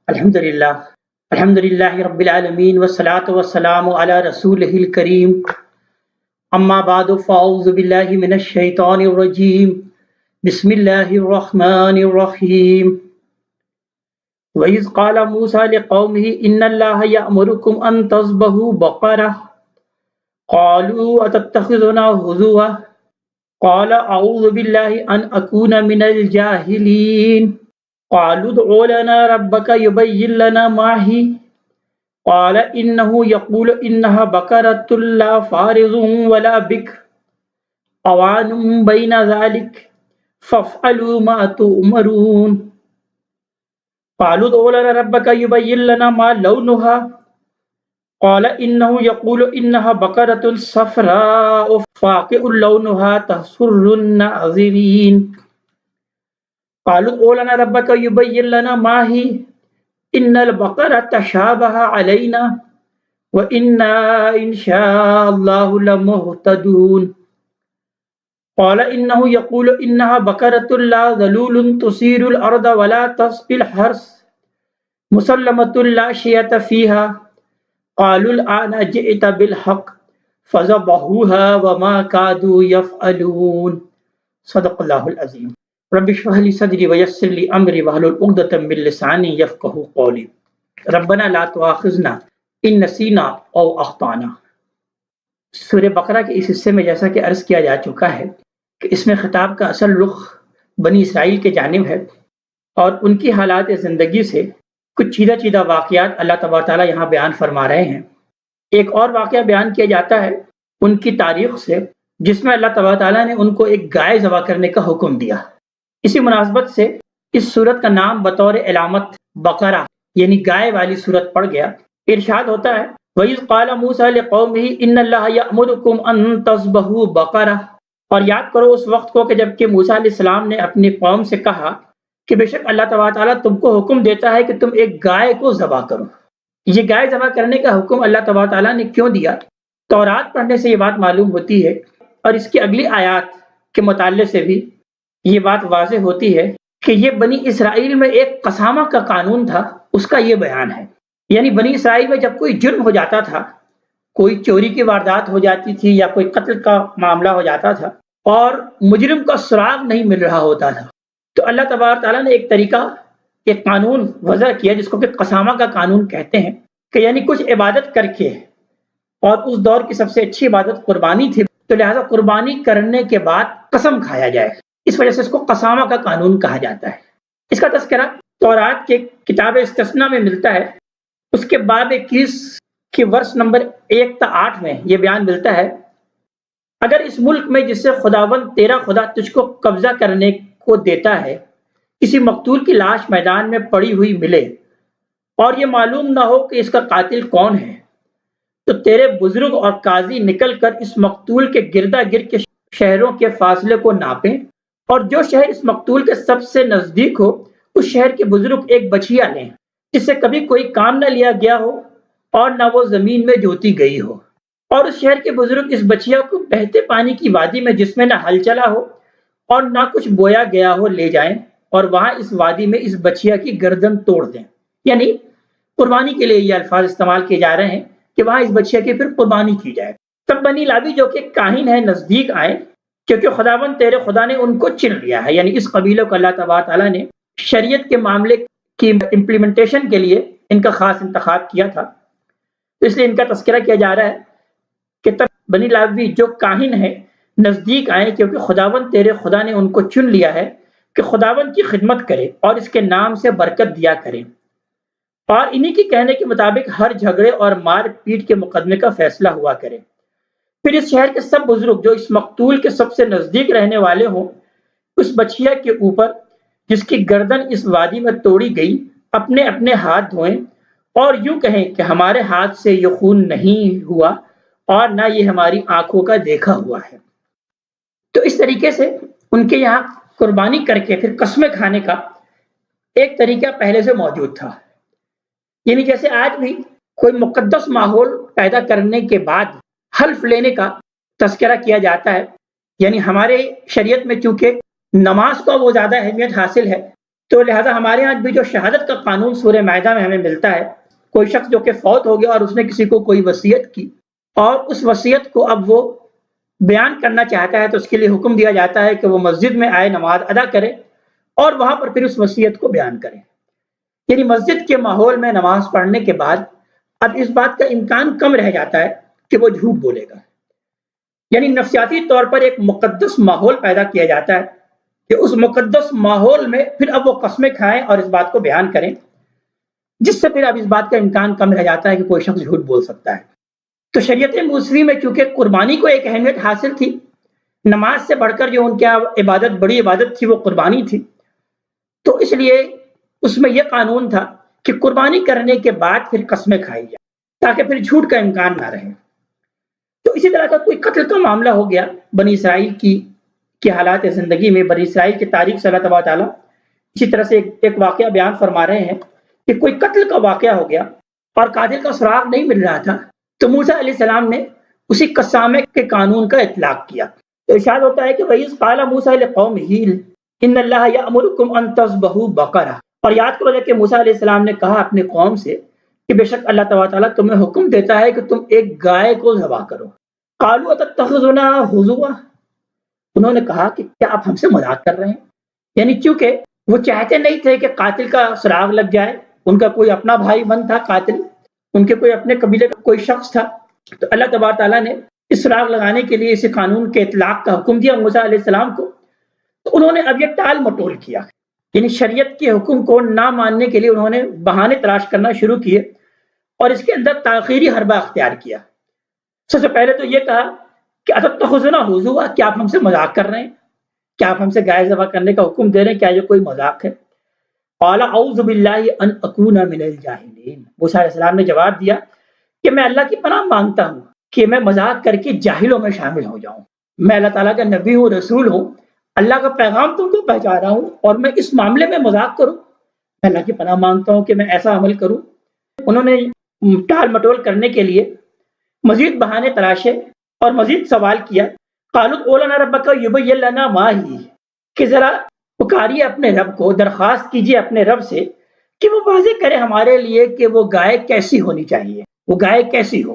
الحمدللہ الحمدللہ رب العالمین والصلاة والسلام علی رسولہ الکریم اما بعد فاعوذ باللہ من الشیطان الرجیم بسم اللہ الرحمن الرحیم وَإِذْ قَالَ مُوسَى لِقَوْمِهِ إِنَّ اللَّهَ يَأْمُرُكُمْ أَن تَذْبَحُوا بَقَرَةً قَالُوا أَتَتَّخِذُنَا هُزُوًا قَالَ أَعُوذُ بِاللَّهِ أَنْ أَكُونَ مِنَ الْجَاهِلِينَ قالوا ادع لنا ربك يبين لنا ما هي قال إنه يقول إنها بقرة لا فارض ولا بكر أوان بين ذلك فافعلوا ما تؤمرون قالوا ادع لنا ربك يبين لنا ما لونها قال إنه يقول إنها بقرة صفراء فاقع لونها تسر الناظرين قالوا ادع لنا ربك يبين لنا ما هي إن البقرة تشابه علينا وإنا إن شاء الله لمهتدون قال إنه يقول إنها بقرة لا ذلول تثير الأرض ولا تسقي الحرث مسلمة لا شية فيها قالوا الآن جئت بالحق فذبحوها وما كادوا يفعلون صدق الله العظيم رب اشرح لي صدري ويسر لي امري واحلل عقدة من لساني يفقهوا قولي ربنا لا تؤاخذنا ان نسينا او اخطانا۔ سورہ بقرہ کے اس حصے میں جیسا کہ عرض کیا جا چکا ہے کہ اس میں خطاب کا اصل رخ بنی اسرائیل کے جانب ہے اور ان کی حالات زندگی سے کچھ چیدہ چیدہ واقعات اللہ تبارک تعالیٰ یہاں بیان فرما رہے ہیں۔ ایک اور واقعہ بیان کیا جاتا ہے ان کی تاریخ سے جس میں اللہ تبارک تعالیٰ نے ان کو ایک گائے ذبح کرنے کا حکم دیا۔ اسی مناسبت سے اس سورت کا نام بطور علامت بقرہ یعنی گائے والی سورت پڑ گیا۔ ارشاد ہوتا ہے وَإِذْ قَالَ مُوسَى لِقَوْمِهِ إِنَّ اللَّهَ يَأْمُرُكُمْ أَن تَذْبَحُوا بَقَرَةً اور یاد کرو اس وقت کو کہ جب کہ موسیٰ علیہ السلام نے اپنی قوم سے کہا کہ بے شک اللہ تبارک تعالیٰ تم کو حکم دیتا ہے کہ تم ایک گائے کو ذبح کرو۔ یہ گائے ذبح کرنے کا حکم اللہ تبارک تعالیٰ نے کیوں دیا؟ تورات پڑھنے سے یہ بات معلوم ہوتی ہے اور اس کی اگلی آیات کے مطالعے سے بھی یہ بات واضح ہوتی ہے کہ یہ بنی اسرائیل میں ایک قسامہ کا قانون تھا، اس کا یہ بیان ہے۔ یعنی بنی اسرائیل میں جب کوئی جرم ہو جاتا تھا، کوئی چوری کی واردات ہو جاتی تھی یا کوئی قتل کا معاملہ ہو جاتا تھا اور مجرم کا سراغ نہیں مل رہا ہوتا تھا تو اللہ تبارک تعالیٰ نے ایک طریقہ، ایک قانون وضع کیا جس کو کہ قسامہ کا قانون کہتے ہیں کہ یعنی کچھ عبادت کر کے، اور اس دور کی سب سے اچھی عبادت قربانی تھی تو لہٰذا قربانی کرنے کے بعد قسم کھایا جائے، اس وجہ سے اس کو قسامہ کا قانون کہا جاتا ہے۔ اس کا تذکرہ تورات کے کتاب استثنا میں ملتا ہے، اس کے باب 21 کے ورس نمبر 1 تا 8 میں یہ بیان ملتا ہے اگر اس ملک میں جس سے خداوند تیرا خدا تجھ کو قبضہ کرنے کو دیتا ہے کسی مقتول کی لاش میدان میں پڑی ہوئی ملے اور یہ معلوم نہ ہو کہ اس کا قاتل کون ہے تو تیرے بزرگ اور قاضی نکل کر اس مقتول کے گردا گرد کے شہروں کے فاصلے کو ناپیں اور جو شہر اس مقتول کے سب سے نزدیک ہو اس شہر کے بزرگ ایک بچھیا لیں جس سے کبھی کوئی کام نہ لیا گیا ہو اور نہ وہ زمین میں جوتی گئی ہو، اور اس شہر کے بزرگ اس بچھیا کو بہتے پانی کی وادی میں جس میں نہ ہل چلا ہو اور نہ کچھ بویا گیا ہو لے جائیں اور وہاں اس وادی میں اس بچھیا کی گردن توڑ دیں۔ یعنی قربانی کے لیے یہ الفاظ استعمال کیے جا رہے ہیں کہ وہاں اس بچھیا کی پھر قربانی کی جائے۔ تب بنی لاوی جو کہ کاہن ہے نزدیک آئے کیونکہ خداوند تیرے خدا نے ان کو چن لیا ہے، یعنی اس قبیلے کو اللہ تبارک تعالیٰ نے شریعت کے معاملے کی امپلیمنٹیشن کے لیے ان کا خاص انتخاب کیا تھا، تو اس لیے ان کا تذکرہ کیا جا رہا ہے کہ تب بنی لاوی جو کاہن ہے نزدیک آئے کیونکہ خداوند تیرے خدا نے ان کو چن لیا ہے کہ خداوند کی خدمت کرے اور اس کے نام سے برکت دیا کرے اور انہی کے کہنے کے مطابق ہر جھگڑے اور مار پیٹ کے مقدمے کا فیصلہ ہوا کرے۔ پھر اس شہر کے سب بزرگ جو اس مقتول کے سب سے نزدیک رہنے والے ہوں اس بچھیا کے اوپر جس کی گردن اس وادی میں توڑی گئی اپنے اپنے ہاتھ دھوئیں اور یوں کہیں کہ ہمارے ہاتھ سے یہ خون نہیں ہوا اور نہ یہ ہماری آنکھوں کا دیکھا ہوا ہے۔ تو اس طریقے سے ان کے یہاں قربانی کر کے پھر قسمیں کھانے کا ایک طریقہ پہلے سے موجود تھا، یعنی جیسے آج بھی کوئی مقدس ماحول پیدا کرنے کے بعد حلف لینے کا تذکرہ کیا جاتا ہے، یعنی ہمارے شریعت میں چونکہ نماز کو وہ زیادہ اہمیت حاصل ہے تو لہٰذا ہمارے یہاں بھی جو شہادت کا قانون سورہ مائدہ میں ہمیں ملتا ہے، کوئی شخص جو کہ فوت ہو گیا اور اس نے کسی کو کوئی وصیت کی اور اس وصیت کو اب وہ بیان کرنا چاہتا ہے، تو اس کے لیے حکم دیا جاتا ہے کہ وہ مسجد میں آئے، نماز ادا کرے اور وہاں پر پھر اس وصیت کو بیان کرے۔ یعنی مسجد کے ماحول میں نماز پڑھنے کے بعد اب اس بات کا امکان کم رہ جاتا ہے کہ وہ جھوٹ بولے گا، یعنی نفسیاتی طور پر ایک مقدس ماحول پیدا کیا جاتا ہے کہ اس مقدس ماحول میں پھر اب وہ قسمیں کھائیں اور اس بات کو بیان کریں، جس سے پھر اب اس بات کا امکان کم رہ جاتا ہے کہ کوئی شخص جھوٹ بول سکتا ہے۔ تو شریعت موسوی میں چونکہ قربانی کو ایک اہمیت حاصل تھی، نماز سے بڑھ کر جو ان کے عبادت بڑی عبادت تھی وہ قربانی تھی، تو اس لیے اس میں یہ قانون تھا کہ قربانی کرنے کے بعد پھر قسمیں کھائی جائیں تاکہ پھر جھوٹ کا امکان نہ رہے۔ تو اسی طرح کا کوئی قتل کا معاملہ ہو گیا بنی اسرائیل کی حالات زندگی میں، بنی اسرائیل کی تاریخ سے اللہ تبارک تعالیٰ اسی طرح سے ایک واقعہ بیان فرما رہے ہیں کہ کوئی قتل کا واقعہ ہو گیا اور قاتل کا سراغ نہیں مل رہا تھا، تو موسیٰ علیہ السلام نے اسی قسامے کے قانون کا اطلاق کیا۔ تو ارشاد ہوتا ہے کہ وَإِذْ قَالَ مُوسَىٰ لِقَوْمِهِ إِنَّ اللَّهَ يَأْمُرُكُمْ أَن تَذْبَحُوا بَقَرَةً، اور یاد کرو کہ موسیٰ علیہ السلام نے کہا اپنے قوم سے کہ بے شک اللہ تبارک تعالیٰ تمہیں حکم دیتا ہے کہ تم ایک گائے کو ذبح کرو۔ قَالُوا أَتَتَّخِذُنَا هُزُوًا، انہوں نے کہا کہ کیا آپ ہم سے مذاق کر رہے ہیں، یعنی چونکہ وہ چاہتے نہیں تھے کہ قاتل کا سراغ لگ جائے، ان کا کوئی اپنا بھائی بند تھا قاتل، ان کے کوئی اپنے قبیلے کا کوئی شخص تھا، تو اللہ تبارک تعالیٰ نے اس سراغ لگانے کے لیے اسی قانون کے اطلاق کا حکم دیا موسیٰ علیہ السلام کو۔ تو انہوں نے اب یہ ٹال مٹول کیا، یعنی شریعت کے حکم کو نہ ماننے کے لیے انہوں نے بہانے تلاش کرنا شروع کیے اور اس کے اندر تاخیری حربہ اختیار کیا۔ سب سے پہلے تو یہ کہا کہ اتتخذنا ہزوا، کیا آپ ہم سے مذاق کر رہے ہیں، کیا آپ ہم سے گائے ذبح کرنے کا حکم دے رہے ہیں، کیا یہ کوئی مذاق ہے؟ قال اعوذ باللہ ان اکون من الجاہلین، موسیٰ علیہ السلام نے جواب دیا کہ میں اللہ کی پناہ مانگتا ہوں کہ میں مذاق کر کے جاہلوں میں شامل ہو جاؤں، میں اللہ تعالیٰ کا نبی ہوں، رسول ہوں، اللہ کا پیغام تم کو پہنچا رہا ہوں اور میں اس معاملے میں مذاق کروں، میں اللہ کی پناہ مانگتا ہوں کہ میں ایسا عمل کروں۔ انہوں نے ٹال مٹول کرنے کے لیے مزید بہانے تلاشے اور مزید سوال کیا۔ قالوا ادع لنا ربک یبین لنا ما ہی، کہ ذرا پکاریے اپنے رب کو، درخواست کیجیے اپنے رب سے کہ وہ واضح کرے ہمارے لیے کہ وہ گائے کیسی ہونی چاہیے، وہ گائے کیسی ہو۔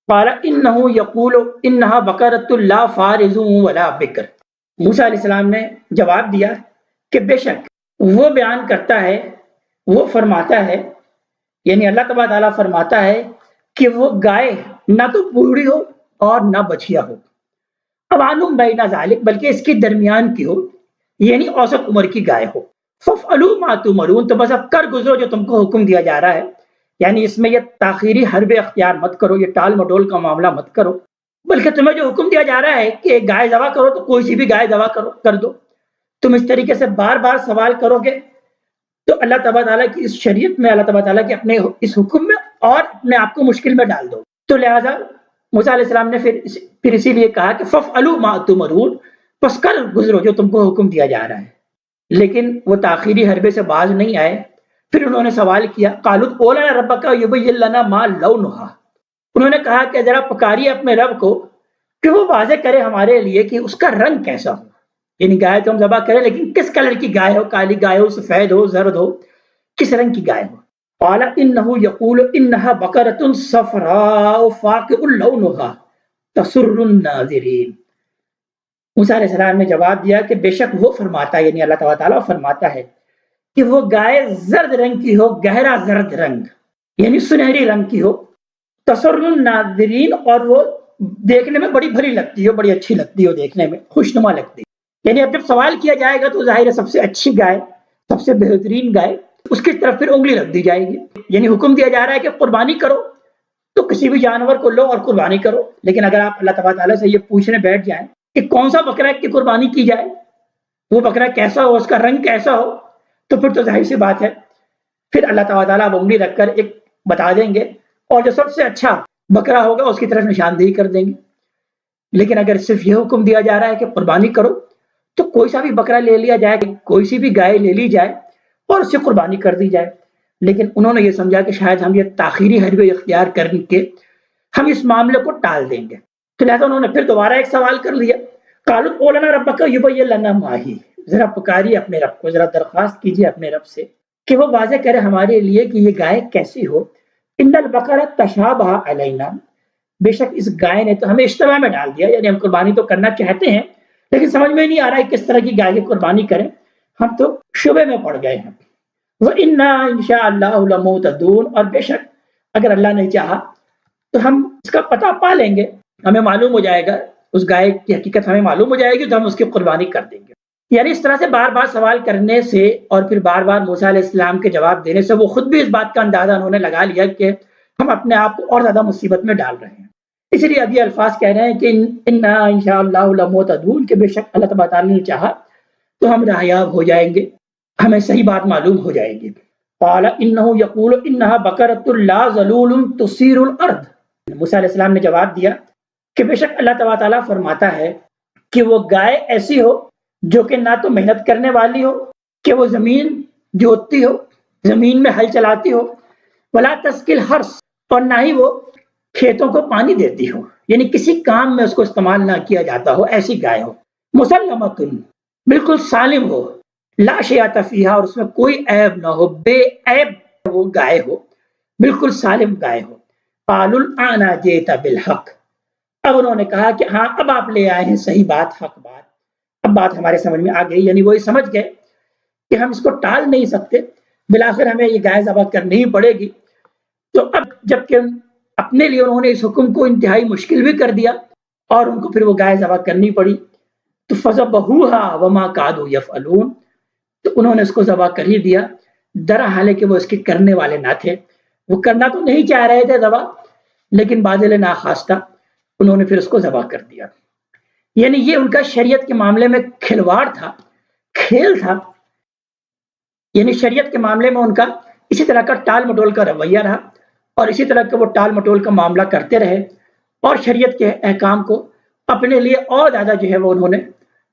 قال انہ یقول انہا بقرۃ لا فارض ولا بکر، موسیٰ علیہ السلام نے جواب دیا کہ بے شک وہ بیان کرتا ہے، وہ فرماتا ہے، یعنی اللہ تبارک تعالیٰ فرماتا ہے کہ وہ گائے نہ تو بوڑھی ہو اور نہ بچھیا ہو، اوانم بین ذالک، بلکہ اس کے درمیان کی ہو، یعنی اوسط عمر کی گائے ہو۔ فَافْعَلُوا مَا تُؤْمَرُونَ، تو بس اب کر گزرو جو تم کو حکم دیا جا رہا ہے، یعنی اس میں یہ تاخیری حرب اختیار مت کرو، یہ ٹال مٹول کا معاملہ مت کرو، بلکہ تمہیں جو حکم دیا جا رہا ہے کہ گائے ذبح کرو تو کوئی سی بھی گائے ذبح کر دو۔ تم اس طریقے سے بار بار سوال کرو گے تو اللہ تبارک تعالیٰ کی اس شریعت میں، اللہ تبارک تعالیٰ کے اپنے اس حکم میں اور اپنے آپ کو مشکل میں ڈال دو۔ تو لہٰذا موسیٰ علیہ السلام نے پھر اسی لیے کہا کہ فَافْعَلُوا مَا تُؤْمَرُونَ، بس کر گزرو جو تم کو حکم دیا جا رہا ہے۔ لیکن وہ تاخیری حربے سے باز نہیں آئے، پھر انہوں نے سوال کیا قالوا ادع لنا ربک یبین لنا ما لونھا، انہوں نے کہا کہ ذرا پکاریے اپنے رب کو کہ وہ واضح کرے ہمارے لیے کہ اس کا رنگ کیسا ہو، یعنی گائے تو ہم ذبح کریں لیکن کس کلر کی گائے ہو، کالی گائے ہو، سفید ہو، زرد ہو، کس رنگ کی گائے ہو۔ قال انہ یقول انہا بقرۃ صفراء فاقع لونھا تسر الناظرین، موسیٰ علیہ السلام نے جواب دیا کہ بے شک وہ فرماتا ہے، یعنی اللہ تعالیٰ تعالیٰ فرماتا ہے کہ وہ گائے زرد رنگ کی ہو، گہرا زرد رنگ، یعنی سنہری رنگ کی ہو، تسر الناظرین، اور وہ دیکھنے میں بڑی بھلی لگتی ہو، بڑی اچھی لگتی ہو، دیکھنے میں خوشنما لگتی ہے۔ یعنی اب جب سوال کیا جائے گا تو ظاہر ہے سب سے اچھی گائے، سب سے بہترین گائے، اس کی طرف پھر انگلی رکھ دی جائے گی۔ یعنی حکم دیا جا رہا ہے کہ قربانی کرو تو کسی بھی جانور کو لو اور قربانی کرو، لیکن اگر آپ اللہ تبارک تعالیٰ سے یہ پوچھنے بیٹھ جائیں کہ کون سا بکرا کی قربانی کی جائے، وہ بکرا کیسا ہو، اس کا رنگ کیسا ہو، تو پھر تو ظاہر سی بات ہے پھر اللہ تبارک تعالیٰ اب انگلی رکھ کر ایک بتا دیں گے اور جو سب سے اچھا بکرا ہوگا اس کی طرف نشاندہی کر دیں گے۔ لیکن اگر صرف یہ حکم دیا جا رہا ہے کہ قربانی کرو تو کوئی سا بھی بکرا لے لیا جائے، کوئی سی بھی گائے لے لی جائے اور اس سے قربانی کر دی جائے، لیکن انہوں نے یہ سمجھا کہ شاید ہم یہ تاخیری حربے اختیار کر کے ہم اس معاملے کو ٹال دیں گے، تو لہٰذا انہوں نے پھر دوبارہ ایک سوال کر لیا قالوا ادع لنا ربک یبین لنا ما ہی، ذرا پکاریے اپنے رب کو، ذرا درخواست کیجیے اپنے رب سے کہ وہ واضح کرے ہمارے لیے کہ یہ گائے کیسی ہو۔ ان البقرہ تشابہ علینا، بے شک اس گائے نے تو ہمیں اشتباہ میں ڈال دیا، یعنی ہم قربانی تو کرنا چاہتے ہیں لیکن سمجھ میں نہیں آ رہا ہے کس طرح کی گائے کی قربانی کریں، ہم تو شبے میں پڑ گئے ہیں۔ وَإِنَّا إِن شَاءَ اللَّهُ لَمُهْتَدُونَ، اور بے شک اگر اللہ نے چاہا تو ہم اس کا پتہ پا لیں گے، ہمیں معلوم ہو جائے گا، اس گائے کی حقیقت ہمیں معلوم ہو جائے گی تو ہم اس کی قربانی کر دیں گے۔ یعنی اس طرح سے بار بار سوال کرنے سے اور پھر بار بار موسیٰ علیہ السلام کے جواب دینے سے وہ خود بھی اس بات کا اندازہ انہوں نے لگا لیا کہ ہم اپنے آپ کو اور زیادہ مصیبت میں ڈال رہے ہیں۔ اس لیے اب یہ الفاظ کہہ رہے ہیں کہ اِنَّا إِن شَاءَ اللَّهُ لَمُهْتَدُونَ، کہ بے شک اللہ تبارک تعالیٰ نے چاہا تو ہم راہیاب ہو جائیں گے، ہمیں صحیح بات معلوم ہو جائے گی۔ قال انه يقول انها بقرة لا ذلول تثير الارض، موسیٰ علیہ السلام نے جواب دیا کہ بے شک اللہ تبارک تعالیٰ فرماتا ہے کہ وہ گائے ایسی ہو جو کہ نہ تو محنت کرنے والی ہو کہ وہ زمین جوتتی ہو، زمین میں ہل چلاتی ہو، ولا تسقی الحرث، اور نہ ہی وہ کھیتوں کو پانی دیتی ہو، یعنی کسی کام میں اس کو استعمال نہ کیا جاتا ہو، ایسی گائے ہو۔ مسلمۃ، بالکل سالم ہو، لا شیاۃ فیہا، اور اس میں کوئی عیب نہ ہو، بے عیب وہ گائے ہو، بالکل سالم گائے ہو۔ قالوا الآن جئت بالحق، اب انہوں نے کہا کہ ہاں اب آپ لے آئے ہیں صحیح بات، حق بات، اب بات ہمارے سمجھ میں آ گئی، یعنی وہی سمجھ گئے کہ ہم اس کو ٹال نہیں سکتے، بالآخر ہمیں یہ گائے ذبح کرنی ہی پڑے گی۔ تو اب جبکہ اپنے لیے انہوں نے اس حکم کو انتہائی مشکل بھی کر دیا اور ان کو پھر وہ گائے ذبح کرنی پڑی، تو فذبحوها وما كادوا يفعلون، تو انہوں نے اس کو ذبح کر ہی دیا، درا حال کہ وہ اس کے کرنے والے نہ تھے، وہ کرنا تو نہیں چاہ رہے تھے ذبح، لیکن باذل ناخواستہ انہوں نے پھر اس کو ذبح کر دیا۔ یعنی یہ ان کا شریعت کے معاملے میں کھلواڑ تھا، کھیل تھا، یعنی شریعت کے معاملے میں ان کا اسی طرح کا ٹال مٹول کا رویہ رہا اور اسی طرح کا وہ ٹال مٹول کا معاملہ کرتے رہے اور شریعت کے احکام کو اپنے لیے اور زیادہ جو ہے وہ انہوں نے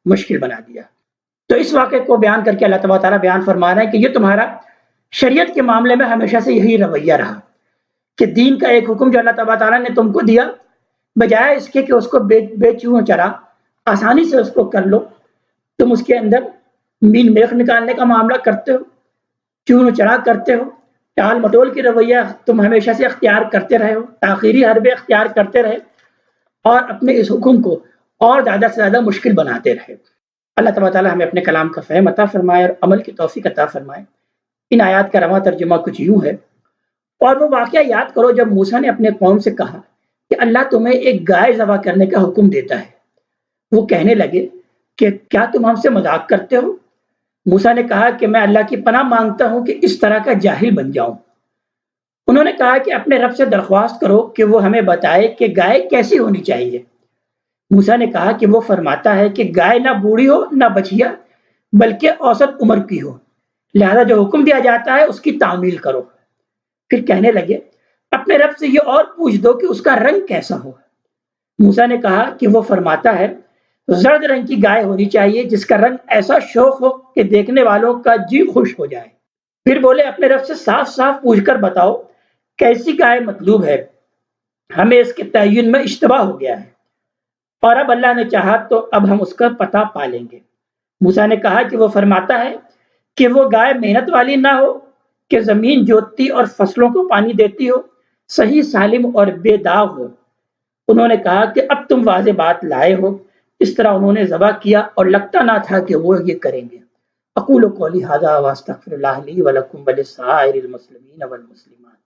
مشکل بنا دیا۔ تو اس واقعے کو بیان کر کے اللہ تبارک تعالیٰ بیان فرما رہے ہیں کہ یہ تمہارا شریعت کے معاملے میں ہمیشہ سے یہی رویہ رہا کہ دین کا ایک حکم جو اللہ تبارک تعالیٰ نے تم کو دیا، بجائے اس کے کہ اس کو بے چوں چرا آسانی سے اس کو کر لو، تم اس کے اندر مین میخ نکالنے کا معاملہ کرتے ہو، چون چرا کرتے ہو، ٹال مٹول کی رویہ تم ہمیشہ سے اختیار کرتے رہے ہو، تاخیری حربے اختیار کرتے رہے اور اپنے اس حکم کو اور زیادہ سے زیادہ مشکل بناتے رہے۔ اللہ تبارک تعالیٰ ہمیں اپنے کلام کا فہم عطا فرمائے اور عمل کی توفیق عطا فرمائے۔ ان آیات کا رواں ترجمہ کچھ یوں ہے، اور وہ واقعہ یاد کرو جب موسیٰ نے اپنے قوم سے کہا کہ اللہ تمہیں ایک گائے ذبح کرنے کا حکم دیتا ہے، وہ کہنے لگے کہ کیا تم ہم سے مذاق کرتے ہو؟ موسیٰ نے کہا کہ میں اللہ کی پناہ مانگتا ہوں کہ اس طرح کا جاہل بن جاؤں۔ انہوں نے کہا کہ اپنے رب سے درخواست کرو کہ وہ ہمیں بتائے کہ گائے کیسی ہونی چاہیے۔ موسیٰ نے کہا کہ وہ فرماتا ہے کہ گائے نہ بوڑھی ہو نہ بچیا بلکہ اوسط عمر کی ہو، لہذا جو حکم دیا جاتا ہے اس کی تعمیل کرو۔ پھر کہنے لگے اپنے رب سے یہ اور پوچھ دو کہ اس کا رنگ کیسا ہو۔ موسیٰ نے کہا کہ وہ فرماتا ہے زرد رنگ کی گائے ہونی چاہیے جس کا رنگ ایسا شوخ ہو کہ دیکھنے والوں کا جی خوش ہو جائے۔ پھر بولے اپنے رب سے صاف صاف پوچھ کر بتاؤ کیسی گائے مطلوب ہے، ہمیں اس کے تعین میں اشتباہ ہو گیا ہے، اور اب اللہ نے چاہا تو اب ہم اس کا پتہ پا لیں گے۔ موسیٰ نے کہا کہ وہ فرماتا ہے کہ وہ گائے محنت والی نہ ہو کہ زمین جوتتی اور فصلوں کو پانی دیتی ہو، صحیح سالم اور بے داغ ہو۔ انہوں نے کہا کہ اب تم واضح بات لائے ہو۔ اس طرح انہوں نے ذبح کیا اور لگتا نہ تھا کہ وہ یہ کریں گے۔ اقول قولی ھذا واستغفر اللہ لی ولکم ولسائر المسلمین والمسلمات۔